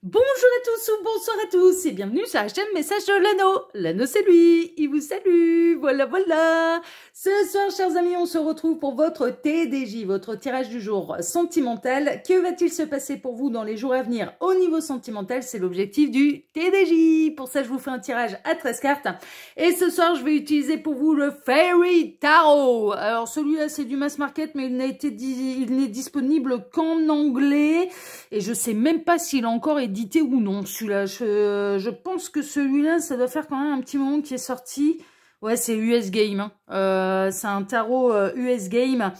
Bonjour à tous ou bonsoir à tous et bienvenue sur HM Message de l'Anneau. L'Anneau c'est lui, il vous salue, voilà. Ce soir chers amis, on se retrouve pour votre TDJ, votre tirage du jour sentimental. Que va-t-il se passer pour vous dans les jours à venir au niveau sentimental? C'est l'objectif du TDJ. Pour ça je vous fais un tirage à 13 cartes. Et ce soir je vais utiliser pour vous le Fairy Tarot. Alors celui-là c'est du mass market mais il n'est disponible qu'en anglais. Et je sais même pas s'il a encore édité ou non, celui-là. Je pense que celui-là, ça doit faire quand même un petit moment qu'il est sorti. Ouais, c'est US Game. Hein. C'est un tarot US Game.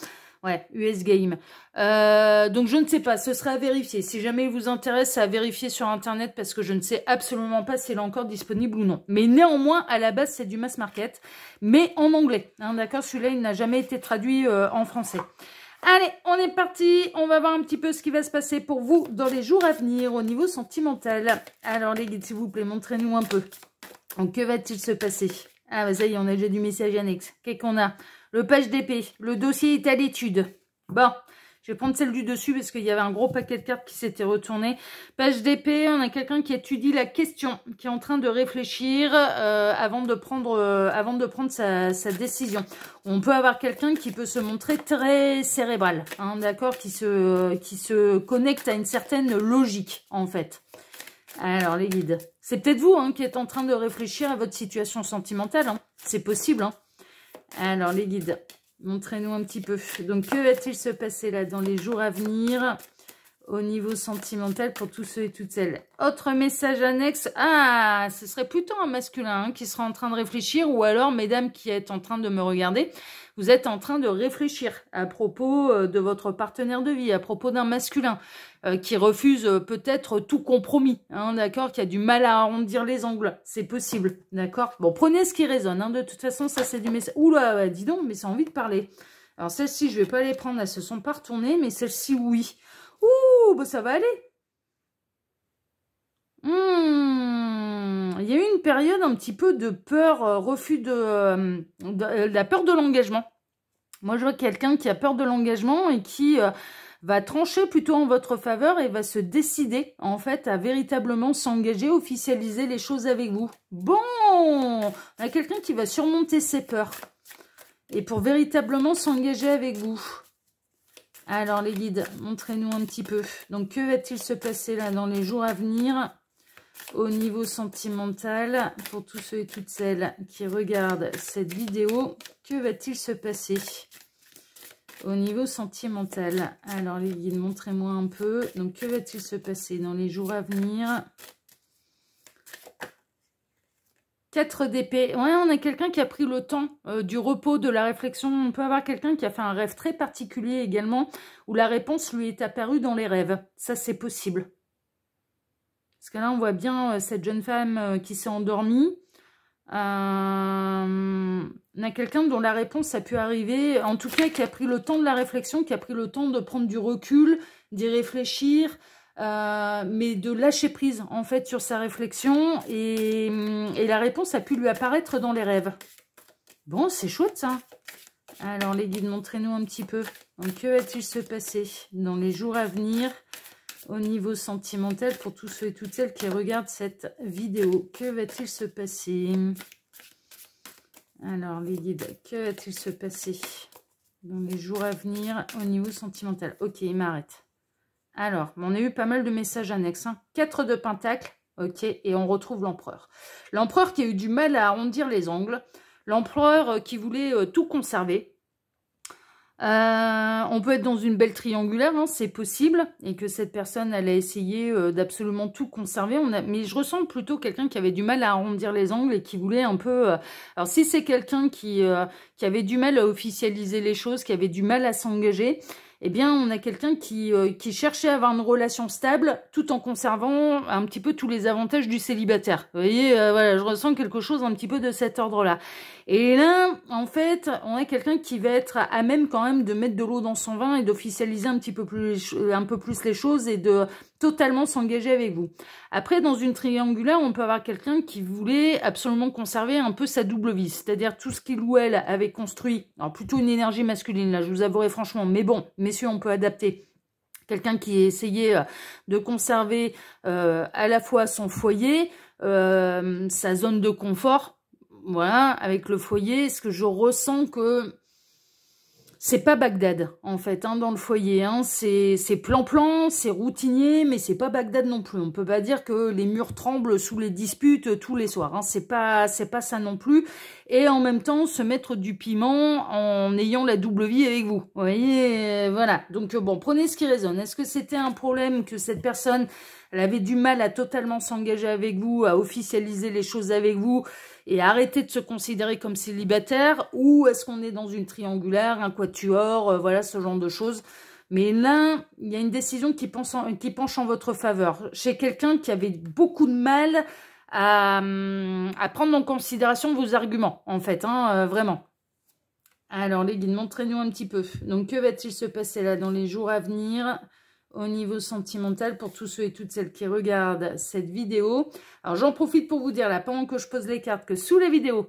Ouais, US Game. Donc je ne sais pas, ce sera à vérifier. Si jamais il vous intéresse, à vérifier sur Internet parce que je ne sais absolument pas s'il est encore disponible ou non. Mais néanmoins, à la base, c'est du mass market, mais en anglais. Hein, d'accord, celui-là, il n'a jamais été traduit en français. Allez, on est parti. On va voir un petit peu ce qui va se passer pour vous dans les jours à venir au niveau sentimental. Alors les guides, s'il vous plaît, montrez-nous un peu. Donc, que va-t-il se passer? Ah, bah, ça y est, on a déjà du message annexe. Qu'est-ce qu'on a? Le page d'épée. Le dossier est à l'étude. Bon, je vais prendre celle du dessus parce qu'il y avait un gros paquet de cartes qui s'était retourné. Page d'épée, on a quelqu'un qui étudie la question, qui est en train de réfléchir avant de prendre sa décision. On peut avoir quelqu'un qui peut se montrer très cérébral, hein, d'accord, qui se connecte à une certaine logique, en fait. Alors, les guides, c'est peut-être vous hein, qui êtes en train de réfléchir à votre situation sentimentale. Hein. C'est possible. Hein. Alors, les guides, montrez-nous un petit peu. Donc, que va-t-il se passer là dans les jours à venir au niveau sentimental pour tous ceux et toutes celles? Autre message annexe. Ah, ce serait plutôt un masculin hein, qui sera en train de réfléchir ou alors, mesdames qui êtes en train de me regarder, vous êtes en train de réfléchir à propos de votre partenaire de vie, à propos d'un masculin qui refuse peut-être tout compromis, hein, d'accord, qui a du mal à arrondir les angles, c'est possible, d'accord. Bon, prenez ce qui résonne, hein, de toute façon, ça c'est du message. Oula, dis donc, mais c'est envie de parler. Alors celle-ci, je vais pas les prendre, elles se sont pas retournées, mais celle-ci, oui. Ouh, bah ça va aller. Il y a eu une période un petit peu de peur, refus de la peur de l'engagement. Moi, je vois quelqu'un qui a peur de l'engagement et qui va trancher plutôt en votre faveur et va se décider, en fait, à véritablement s'engager, officialiser les choses avec vous. Bon, on a quelqu'un qui va surmonter ses peurs et pour véritablement s'engager avec vous. Alors, les guides, montrez-nous un petit peu. Donc, que va-t-il se passer là dans les jours à venir au niveau sentimental pour tous ceux et toutes celles qui regardent cette vidéo? Que va-t-il se passer au niveau sentimental? Alors, les guides, montrez-moi un peu. Donc, que va-t-il se passer dans les jours à venir? 4 d'épée. Ouais, on a quelqu'un qui a pris le temps du repos, de la réflexion. On peut avoir quelqu'un qui a fait un rêve très particulier également, où la réponse lui est apparue dans les rêves. Ça, c'est possible. Parce que là, on voit bien cette jeune femme qui s'est endormie. On a quelqu'un dont la réponse a pu arriver, en tout cas qui a pris le temps de la réflexion, qui a pris le temps de prendre du recul, d'y réfléchir, mais de lâcher prise en fait sur sa réflexion et la réponse a pu lui apparaître dans les rêves. Bon, c'est chouette ça. Alors les guides, montrez-nous un petit peu. Donc, que va-t-il se passer dans les jours à venir au niveau sentimental pour tous ceux et toutes celles qui regardent cette vidéo? Que va-t-il se passer? Alors les guides, que va-t-il se passer dans les jours à venir au niveau sentimental? Ok, il m'arrête. Alors, on a eu pas mal de messages annexes. Hein. 4 de pentacles, ok, et on retrouve l'empereur. L'empereur qui a eu du mal à arrondir les angles. L'empereur qui voulait tout conserver. On peut être dans une belle triangulaire, hein, c'est possible, et que cette personne elle a essayé d'absolument tout conserver. Mais je ressens plutôt quelqu'un qui avait du mal à arrondir les angles et qui voulait un peu... Alors si c'est quelqu'un qui avait du mal à officialiser les choses, qui avait du mal à s'engager, eh bien on a quelqu'un qui cherchait à avoir une relation stable tout en conservant un petit peu tous les avantages du célibataire. Vous voyez, voilà, je ressens quelque chose un petit peu de cet ordre-là. Et là, en fait, on a quelqu'un qui va être à même quand même de mettre de l'eau dans son vin et d'officialiser un peu plus les choses et de totalement s'engager avec vous. Après, dans une triangulaire, on peut avoir quelqu'un qui voulait absolument conserver un peu sa double vie, c'est-à-dire tout ce qu'il ou elle avait construit, alors plutôt une énergie masculine, là, je vous avouerai franchement, mais bon, messieurs, on peut adapter. Quelqu'un qui essayait de conserver à la fois son foyer, sa zone de confort, voilà, avec le foyer. Ce que je ressens que c'est pas Bagdad, en fait, hein, dans le foyer. Hein. C'est plan-plan, c'est routinier, mais c'est pas Bagdad non plus. On peut pas dire que les murs tremblent sous les disputes tous les soirs. Hein. C'est pas ça non plus. Et en même temps, se mettre du piment en ayant la double vie avec vous. Vous voyez, voilà. Donc, bon, prenez ce qui résonne. Est-ce que c'était un problème que cette personne, elle avait du mal à totalement s'engager avec vous, à officialiser les choses avec vous et arrêter de se considérer comme célibataire, ou est-ce qu'on est dans une triangulaire, un quatuor, voilà, ce genre de choses. Mais là, il y a une décision qui penche en votre faveur. Chez quelqu'un qui avait beaucoup de mal à prendre en considération vos arguments, en fait, hein, vraiment. Alors, les guides, montrez-nous un petit peu. Donc, que va-t-il se passer là dans les jours à venir au niveau sentimental pour tous ceux et toutes celles qui regardent cette vidéo? Alors, j'en profite pour vous dire là, pendant que je pose les cartes, que sous les vidéos,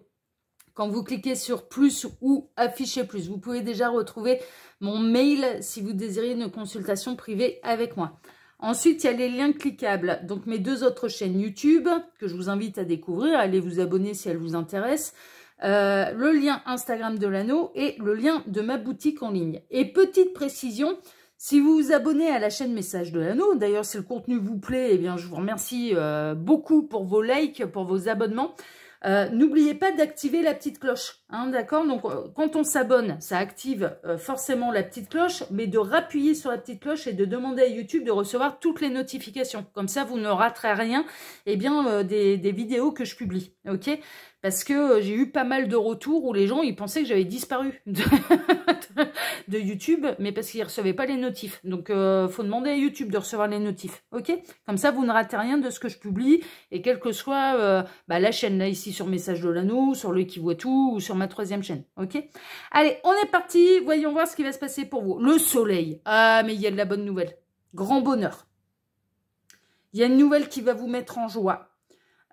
quand vous cliquez sur plus ou afficher plus, vous pouvez déjà retrouver mon mail si vous désirez une consultation privée avec moi. Ensuite, il y a les liens cliquables. Donc, mes 2 autres chaînes YouTube que je vous invite à découvrir. Allez vous abonner si elles vous intéressent. Le lien Instagram de l'anneau et le lien de ma boutique en ligne. Et petite précision, si vous vous abonnez à la chaîne Message de l'anneau, d'ailleurs si le contenu vous plaît, eh bien je vous remercie beaucoup pour vos likes, pour vos abonnements. N'oubliez pas d'activer la petite cloche, hein, d'accord? Donc, quand on s'abonne, ça active forcément la petite cloche, mais de rappuyer sur la petite cloche et de demander à YouTube de recevoir toutes les notifications. Comme ça, vous ne raterez rien, eh bien, des vidéos que je publie, ok? Parce que j'ai eu pas mal de retours où les gens, ils pensaient que j'avais disparu de YouTube, mais parce qu'ils ne recevaient pas les notifs. Donc, faut demander à YouTube de recevoir les notifs, ok? Comme ça, vous ne ratez rien de ce que je publie, et quelle que soit la chaîne, là, ici, sur Message de l'anneau, sur le qui voit tout, ou sur ma 3e chaîne, ok? Allez, on est parti, voyons voir ce qui va se passer pour vous. Le soleil, ah, mais il y a de la bonne nouvelle. Grand bonheur. Il y a une nouvelle qui va vous mettre en joie.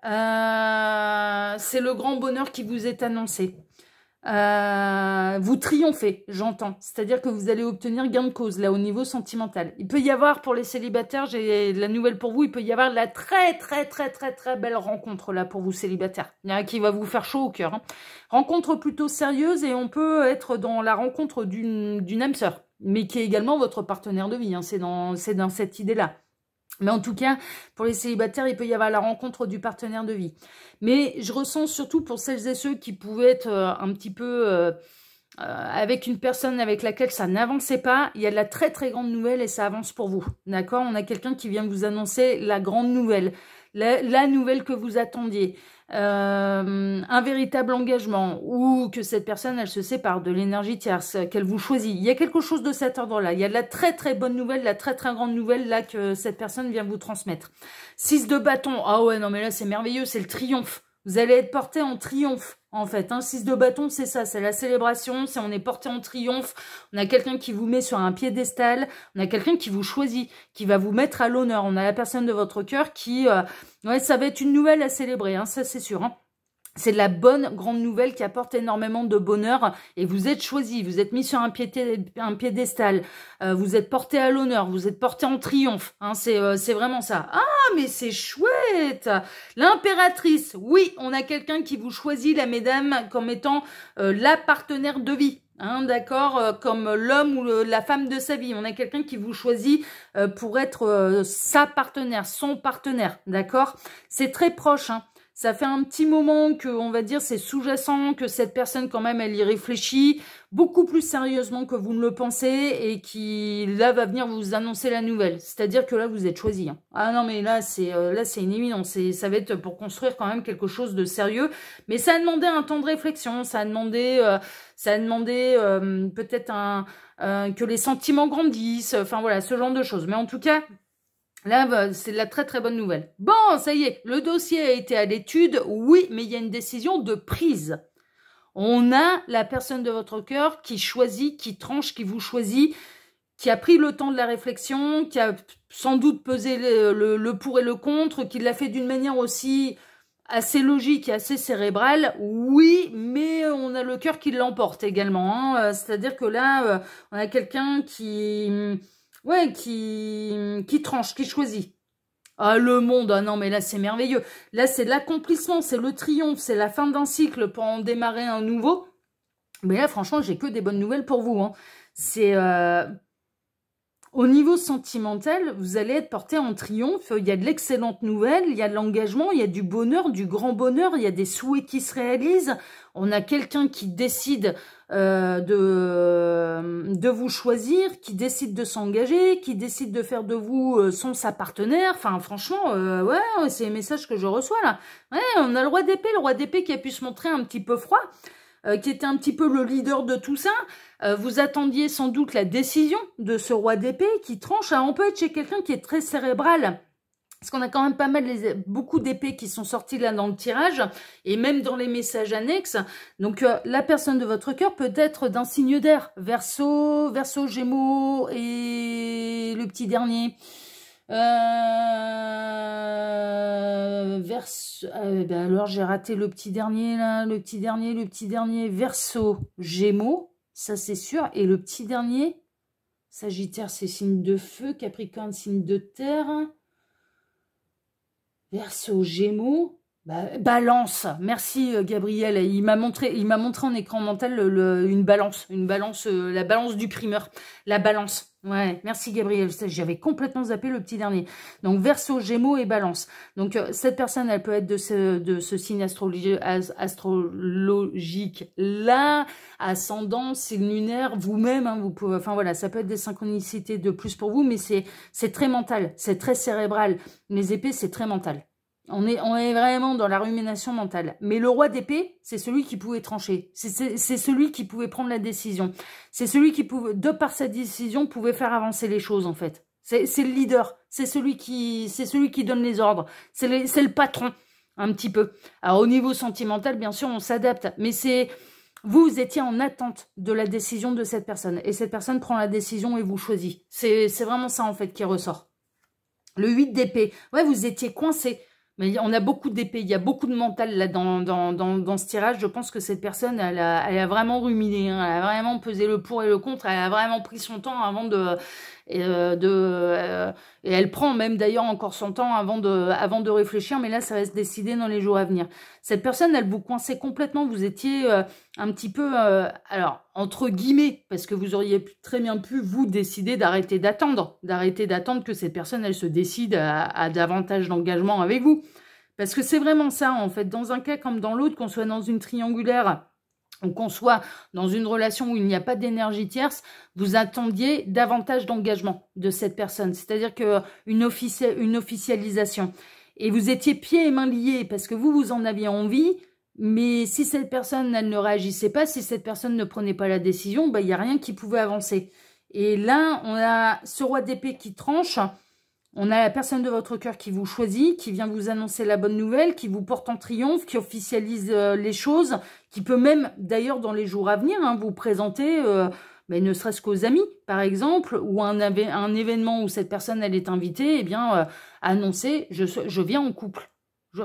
C'est le grand bonheur qui vous est annoncé. Vous triomphez, j'entends. C'est-à-dire que vous allez obtenir gain de cause, là, au niveau sentimental. Il peut y avoir, pour les célibataires, j'ai la nouvelle pour vous, il peut y avoir la très belle rencontre, là, pour vous célibataires. Il y en a qui va vous faire chaud au cœur. Hein. Rencontre plutôt sérieuse, et on peut être dans la rencontre d'une âme sœur, mais qui est également votre partenaire de vie. Hein. C'est dans cette idée-là. Mais en tout cas, pour les célibataires, il peut y avoir la rencontre du partenaire de vie. Mais je ressens surtout pour celles et ceux qui pouvaient être un petit peu avec une personne avec laquelle ça n'avançait pas, il y a de la très grande nouvelle et ça avance pour vous. D'accord? On a quelqu'un qui vient vous annoncer la grande nouvelle, la nouvelle que vous attendiez. Un véritable engagement, ou que cette personne, elle se sépare de l'énergie tierce, qu'elle vous choisit. Il y a quelque chose de cet ordre-là. Il y a de la très bonne nouvelle, la très grande nouvelle là que cette personne vient vous transmettre. 6 de bâton. Ah ouais, non mais là c'est merveilleux, c'est le triomphe. Vous allez être porté en triomphe, en fait. Hein. 6 de bâton, c'est ça, c'est la célébration, c'est on est porté en triomphe. On a quelqu'un qui vous met sur un piédestal, on a quelqu'un qui vous choisit, qui va vous mettre à l'honneur. On a la personne de votre cœur qui... ouais, ça va être une nouvelle à célébrer, hein, ça c'est sûr. Hein. C'est de la bonne grande nouvelle qui apporte énormément de bonheur et vous êtes choisi, vous êtes mis sur un piédestal, vous êtes porté à l'honneur, vous êtes porté en triomphe, hein, c'est vraiment ça. Ah, mais c'est chouette! L'impératrice, oui, on a quelqu'un qui vous choisit, la mesdames, comme étant la partenaire de vie. Hein, d'accord, comme l'homme ou la femme de sa vie. On a quelqu'un qui vous choisit pour être sa partenaire, son partenaire, d'accord? C'est très proche, hein. Ça fait un petit moment que, on va dire, c'est sous-jacent, que cette personne, quand même, elle y réfléchit beaucoup plus sérieusement que vous ne le pensez et qui, là, va venir vous annoncer la nouvelle. C'est-à-dire que là, vous êtes choisi. Hein. Ah non, mais là, c'est une évidence. Ça va être pour construire quand même quelque chose de sérieux. Mais ça a demandé un temps de réflexion. Ça a demandé peut-être que les sentiments grandissent. Enfin, voilà, ce genre de choses. Mais en tout cas... Là, c'est de la très bonne nouvelle. Bon, ça y est, le dossier a été à l'étude, oui, mais il y a une décision de prise. On a la personne de votre cœur qui choisit, qui tranche, qui vous choisit, qui a pris le temps de la réflexion, qui a sans doute pesé le pour et le contre, qui l'a fait d'une manière aussi assez logique et assez cérébrale, oui, mais on a le cœur qui l'emporte également. Hein. C'est-à-dire que là, on a quelqu'un qui... Ouais, qui tranche, qui choisit. Ah, le monde, ah non, mais là, c'est merveilleux. Là, c'est l'accomplissement, c'est le triomphe, c'est la fin d'un cycle pour en démarrer un nouveau. Mais là, franchement, j'ai que des bonnes nouvelles pour vous. Hein. C'est... Au niveau sentimental, vous allez être porté en triomphe. Il y a de l'excellente nouvelle, il y a de l'engagement, il y a du bonheur, du grand bonheur, il y a des souhaits qui se réalisent. On a quelqu'un qui décide de vous choisir, qui décide de s'engager, qui décide de faire de vous sa partenaire. Enfin, franchement, ouais, c'est les messages que je reçois là. Ouais, on a le roi d'épée qui a pu se montrer un petit peu froid. Qui était un petit peu le leader de tout ça. Vous attendiez sans doute la décision de ce roi d'épée qui tranche. Alors, on peut être chez quelqu'un qui est très cérébral, parce qu'on a quand même pas mal, beaucoup d'épées qui sont sorties là dans le tirage, et même dans les messages annexes. Donc, la personne de votre cœur peut être d'un signe d'air. Verseau, Gémeaux et le petit dernier. Ben alors j'ai raté le petit dernier là, le petit dernier, Verseau, Gémeaux, ça c'est sûr, et le petit dernier, Sagittaire c'est signe de feu, Capricorne signe de terre, Verseau, Gémeaux, Balance, merci Gabriel, il m'a montré en écran mental une balance, la balance du primeur, la balance. Ouais, merci Gabriel, j'avais complètement zappé le petit dernier. Donc Verseau, Gémeaux et Balance. Donc cette personne, elle peut être de ce signe astrologique là, ascendant, signe lunaire, vous-même, hein, vous pouvez, enfin voilà, ça peut être des synchronicités de plus pour vous, mais c'est très mental, c'est très cérébral. Les épées, c'est très mental. On est vraiment dans la rumination mentale. Mais le roi d'épée, c'est celui qui pouvait trancher. C'est celui qui pouvait prendre la décision. C'est celui qui pouvait, de par sa décision, pouvait faire avancer les choses, en fait. C'est le leader. C'est celui qui donne les ordres. C'est le patron, un petit peu. Alors, au niveau sentimental, bien sûr, on s'adapte. Mais vous étiez en attente de la décision de cette personne. Et cette personne prend la décision et vous choisit. C'est vraiment ça, en fait, qui ressort. Le 8 d'épée. Ouais, vous étiez coincé. Mais on a beaucoup d'épées, il y a beaucoup de mental là dans ce tirage. Je pense que cette personne, elle a vraiment ruminé, hein, elle a vraiment pesé le pour et le contre, elle a vraiment pris son temps avant et elle prend même d'ailleurs encore son temps avant de réfléchir, mais là ça va se décider dans les jours à venir. Cette personne, elle vous coinçait complètement, vous étiez un petit peu, alors entre guillemets, parce que vous auriez très bien pu vous décider d'arrêter d'attendre que cette personne, elle se décide à davantage d'engagement avec vous. Parce que c'est vraiment ça, en fait, dans un cas comme dans l'autre, qu'on soit dans une triangulaire ou qu'on soit dans une relation où il n'y a pas d'énergie tierce, vous attendiez davantage d'engagement de cette personne, c'est-à-dire une officialisation. Et vous étiez pieds et mains liés parce que vous en aviez envie, mais si cette personne, elle ne réagissait pas, si cette personne ne prenait pas la décision, il n'y a rien qui pouvait avancer. Et là, on a ce roi d'épée qui tranche. On a la personne de votre cœur qui vous choisit, qui vient vous annoncer la bonne nouvelle, qui vous porte en triomphe, qui officialise les choses, qui peut même, d'ailleurs, dans les jours à venir, hein, vous présenter, ne serait-ce qu'aux amis, par exemple, ou un événement où cette personne, elle est invitée, eh bien, annoncer, je viens en couple.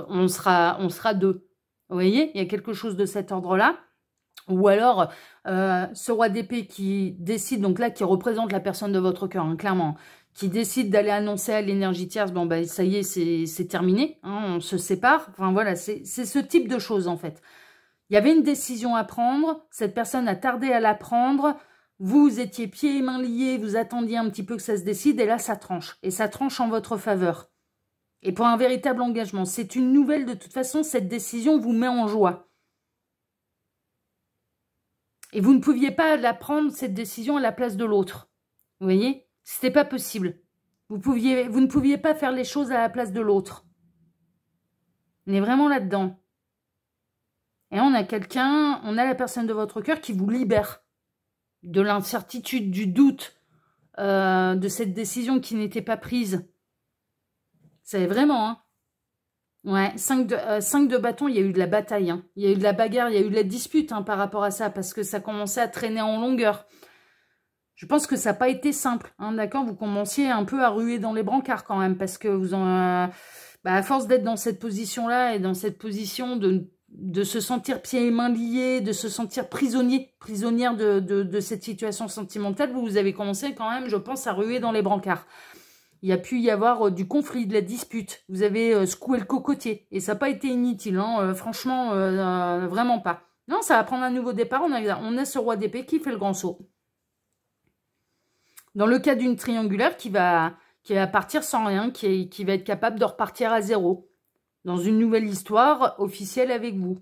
On sera deux. Vous voyez, il y a quelque chose de cet ordre-là. Ou alors, ce roi d'épée qui décide, donc là, qui représente la personne de votre cœur, hein, clairement, qui décide d'aller annoncer à l'énergie tierce, bon, ça y est, c'est terminé, hein, on se sépare. Enfin, voilà, c'est ce type de choses, en fait. Il y avait une décision à prendre, cette personne a tardé à la prendre, vous étiez pieds et mains liés, vous attendiez un petit peu que ça se décide, et là, ça tranche. Et ça tranche en votre faveur. Et pour un véritable engagement, c'est une nouvelle, de toute façon, cette décision vous met en joie. Et vous ne pouviez pas la prendre, cette décision, à la place de l'autre. Vous voyez ? C'était pas possible. Vous ne pouviez pas faire les choses à la place de l'autre. On est vraiment là-dedans. Et on a la personne de votre cœur qui vous libère de l'incertitude, du doute, de cette décision qui n'était pas prise. C'est vraiment, hein. Ouais, 5 de bâton, il y a eu de la bataille, hein. Il y a eu de la bagarre, il y a eu de la dispute, hein, par rapport à ça, parce que ça commençait à traîner en longueur. Je pense que ça n'a pas été simple, hein, d'accord. Vous commenciez un peu à ruer dans les brancards quand même, parce que à force d'être dans cette position-là et dans cette position de de se sentir pieds et mains liés, de se sentir prisonnière de cette situation sentimentale, vous avez commencé quand même, je pense, à ruer dans les brancards. Il y a pu y avoir du conflit, de la dispute. Vous avez secoué le cocotier. Et ça n'a pas été inutile, hein, franchement, vraiment pas. Non, ça va prendre un nouveau départ. On a ce roi d'épée qui fait le grand saut. Dans le cas d'une triangulaire qui va partir sans rien, qui va être capable de repartir à zéro. Dans une nouvelle histoire officielle avec vous.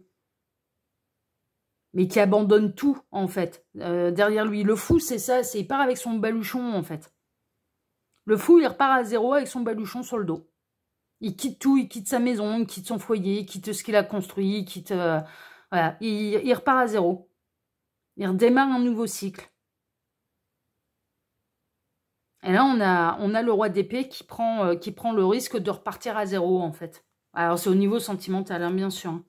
Mais qui abandonne tout, en fait. Derrière lui. Le fou, c'est ça. Il part avec son baluchon, en fait. Le fou, il repart à zéro avec son baluchon sur le dos. Il quitte tout, il quitte sa maison, il quitte son foyer, il quitte ce qu'il a construit, il quitte... voilà, il repart à zéro. Il redémarre un nouveau cycle. Et là, on a le roi d'épée qui prend le risque de repartir à zéro, en fait. Alors, c'est au niveau sentimental, hein, bien sûr.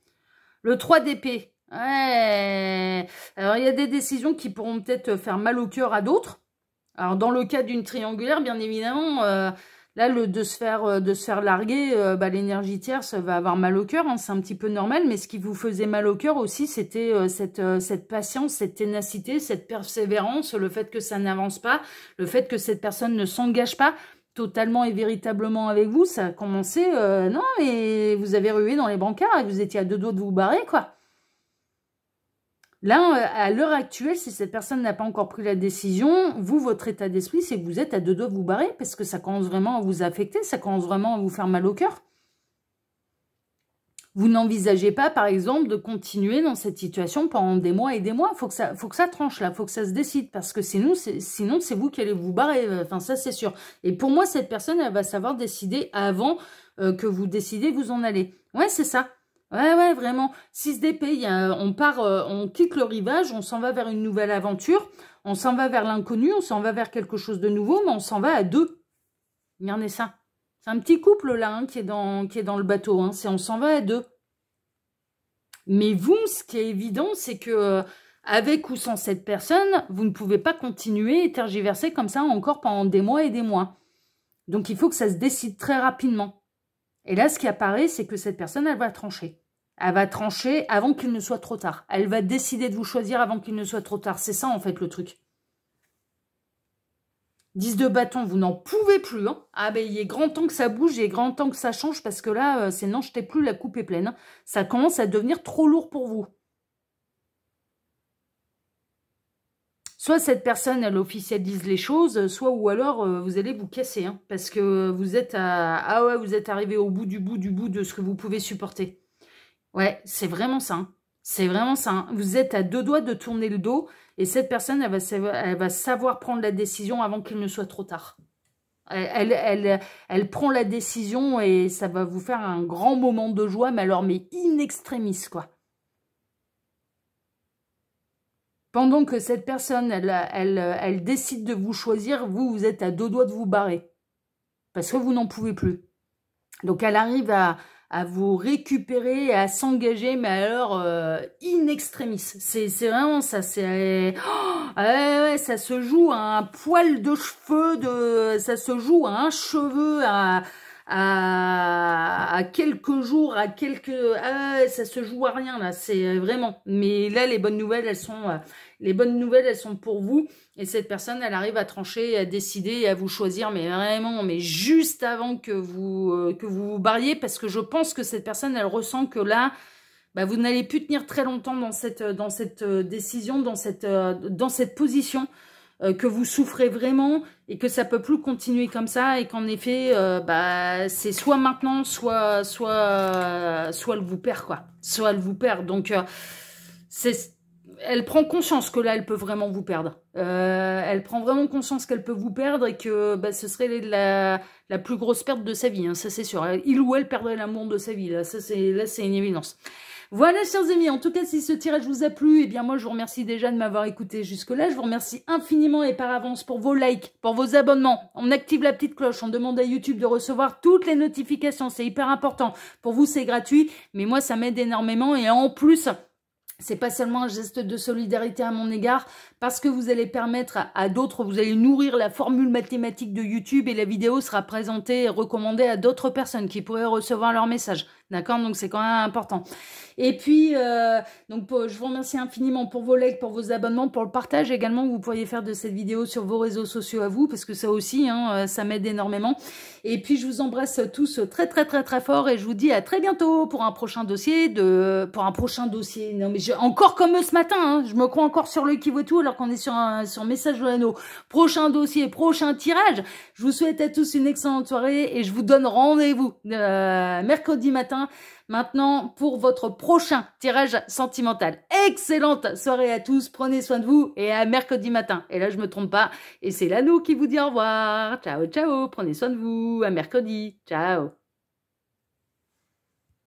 Le 3 d'épée. Ouais. Alors, il y a des décisions qui pourront peut-être faire mal au cœur à d'autres. Alors, dans le cas d'une triangulaire, bien évidemment, là, de se faire larguer, l'énergie tierce va avoir mal au cœur, hein, c'est un petit peu normal, mais ce qui vous faisait mal au cœur aussi, c'était cette patience, cette ténacité, cette persévérance, le fait que ça n'avance pas, le fait que cette personne ne s'engage pas totalement et véritablement avec vous, ça a commencé, non, mais vous avez rué dans les brancards et vous étiez à 2 doigts de vous barrer, quoi. Là, à l'heure actuelle, si cette personne n'a pas encore pris la décision, vous, votre état d'esprit, c'est que vous êtes à 2 doigts de vous barrer parce que ça commence vraiment à vous affecter, ça commence vraiment à vous faire mal au cœur. Vous n'envisagez pas, par exemple, de continuer dans cette situation pendant des mois et des mois. Faut que ça tranche là, faut que ça se décide parce que sinon, c'est vous qui allez vous barrer. Enfin, ça, c'est sûr. Et pour moi, cette personne, elle va savoir décider avant que vous décidez vous en aller. Ouais, c'est ça. Ouais, vraiment. 6 d'épée, on quitte le rivage, on s'en va vers une nouvelle aventure, on s'en va vers l'inconnu, on s'en va vers quelque chose de nouveau, mais on s'en va à 2. Regardez ça. C'est un petit couple là, hein, qui est dans le bateau. Hein. On s'en va à 2. Mais vous, ce qui est évident, c'est que avec ou sans cette personne, vous ne pouvez pas continuer et tergiverser comme ça encore pendant des mois et des mois. Donc il faut que ça se décide très rapidement. Et là, ce qui apparaît, c'est que cette personne, elle va trancher. Elle va trancher avant qu'il ne soit trop tard. Elle va décider de vous choisir avant qu'il ne soit trop tard. C'est ça, en fait, le truc. 10 de bâton, vous n'en pouvez plus. Hein. Ah ben, il est grand temps que ça bouge, il est grand temps que ça change, parce que là, c'est non, jetez plus, la coupe est pleine. Hein. Ça commence à devenir trop lourd pour vous. Soit cette personne, elle officialise les choses, soit ou alors vous allez vous casser, hein, parce que vous êtes vous êtes arrivé au bout de ce que vous pouvez supporter. Ouais, c'est vraiment ça. Hein. C'est vraiment ça. Hein. Vous êtes à 2 doigts de tourner le dos et cette personne, elle va savoir prendre la décision avant qu'il ne soit trop tard. Elle prend la décision et ça va vous faire un grand moment de joie, mais alors, mais in extremis, quoi. Pendant que cette personne, elle décide de vous choisir, vous êtes à 2 doigts de vous barrer. Parce que vous n'en pouvez plus. Donc, elle arrive à vous récupérer, à s'engager, mais alors, in extremis. C'est vraiment ça. Ouais, ça se joue à un poil de cheveux, ça se joue à un cheveu, à quelques jours, ça se joue à rien là, c'est vraiment. Mais là, les bonnes nouvelles, elles sont pour vous. Et cette personne, elle arrive à trancher, à décider et à vous choisir, mais vraiment, mais juste avant que vous vous barriez, parce que je pense que cette personne, elle ressent que là, vous n'allez plus tenir très longtemps dans cette décision, dans cette position. Que vous souffrez vraiment et que ça peut plus continuer comme ça et qu'en effet, c'est soit maintenant, soit elle vous perd, quoi. Soit elle vous perd. Donc, elle prend conscience que là, elle peut vraiment vous perdre. Elle prend vraiment conscience qu'elle peut vous perdre et que ce serait la plus grosse perte de sa vie. Hein, ça, c'est sûr. Il ou elle perdrait l'amour de sa vie. Là, c'est une évidence. Voilà, chers amis, en tout cas, si ce tirage vous a plu, eh bien moi, je vous remercie déjà de m'avoir écouté jusque-là. Je vous remercie infiniment et par avance pour vos likes, pour vos abonnements. On active la petite cloche, on demande à YouTube de recevoir toutes les notifications. C'est hyper important. Pour vous, c'est gratuit, mais moi, ça m'aide énormément. Et en plus, c'est pas seulement un geste de solidarité à mon égard, parce que vous allez permettre à d'autres, vous allez nourrir la formule mathématique de YouTube et la vidéo sera présentée et recommandée à d'autres personnes qui pourraient recevoir leur message. D'accord, donc c'est quand même important. Et puis, je vous remercie infiniment pour vos likes, pour vos abonnements, pour le partage également que vous pourriez faire de cette vidéo sur vos réseaux sociaux à vous, parce que ça aussi, hein, ça m'aide énormément. Et puis, je vous embrasse tous très, très, très, très fort et je vous dis à très bientôt pour un prochain dossier pour un prochain dossier. Non, mais encore comme ce matin, hein, je me crois encore sur le qui vaut tout alors qu'on est sur message de l'anneau. Prochain dossier, prochain tirage. Je vous souhaite à tous une excellente soirée et je vous donne rendez-vous mercredi matin. Maintenant, pour votre prochain tirage sentimental. Excellente soirée à tous, prenez soin de vous et à mercredi matin. Et là, je me trompe pas, et c'est l'anneau qui vous dit au revoir. Ciao, ciao, prenez soin de vous, à mercredi. Ciao.